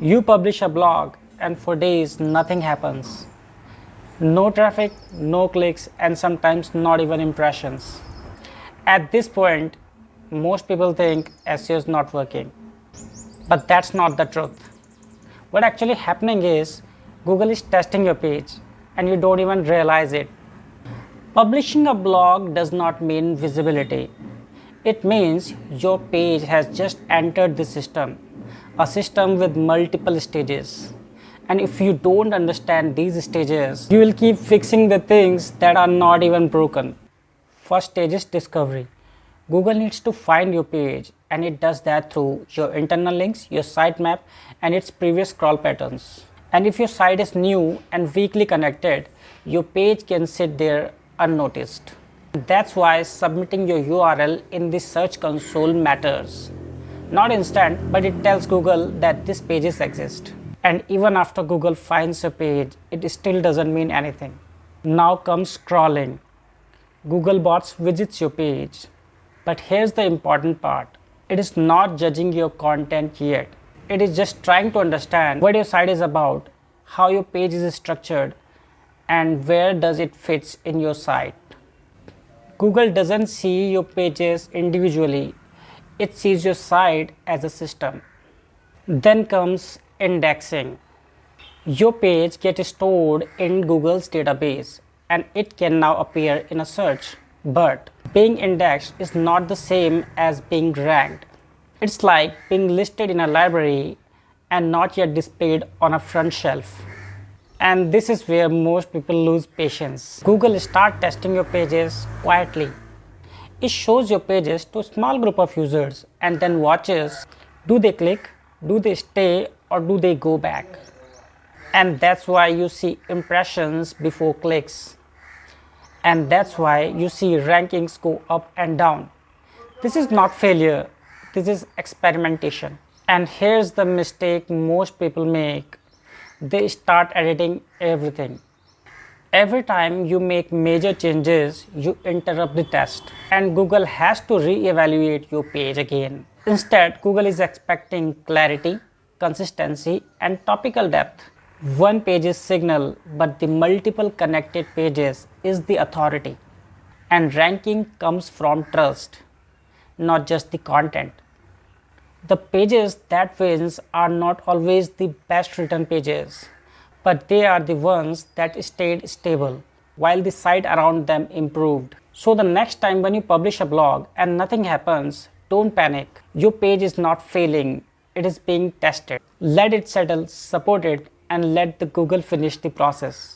You publish a blog and for days nothing happens. No traffic, no clicks, and sometimes not even impressions. At this point, most people think SEO is not working. But that's not the truth. What actually happening is Google is testing your page and you don't even realize it. Publishing a blog does not mean visibility. It means your page has just entered the system, a system with multiple stages. And if you don't understand these stages, you will keep fixing the things that are not even broken. First stage is discovery. Google needs to find your page, and it does that through your internal links, your sitemap, and its previous crawl patterns. And if your site is new and weakly connected, your page can sit there unnoticed. That's why submitting your URL in the search console matters. Not instant, but it tells Google that this pages exist. And even after Google finds a page, it still doesn't mean anything. Now comes crawling. Google bots visits your page. But here's the important part. It is not judging your content yet. It is just trying to understand what your site is about, how your page is structured, and where does it fit in your site. Google doesn't see your pages individually. It sees your site as a system. Then comes indexing. Your page gets stored in Google's database and it can now appear in a search. But being indexed is not the same as being ranked. It's like being listed in a library and not yet displayed on a front shelf. And this is where most people lose patience. Google starts testing your pages quietly. It shows your pages to a small group of users and then watches, do they click, do they stay, or do they go back? And that's why you see impressions before clicks. And that's why you see rankings go up and down. This is not failure, this is experimentation. And here's the mistake most people make. They start editing everything. Every time you make major changes, you interrupt the test and Google has to re-evaluate your page again. Instead, Google is expecting clarity, consistency, and topical depth. One page is signal, but the multiple connected pages is the authority. And ranking comes from trust, not just the content. The pages that wins are not always the best written pages, but they are the ones that stayed stable while the site around them improved. So the next time when you publish a blog and nothing happens, don't panic. Your page is not failing, it is being tested. Let it settle, support it, and let the Google finish the process.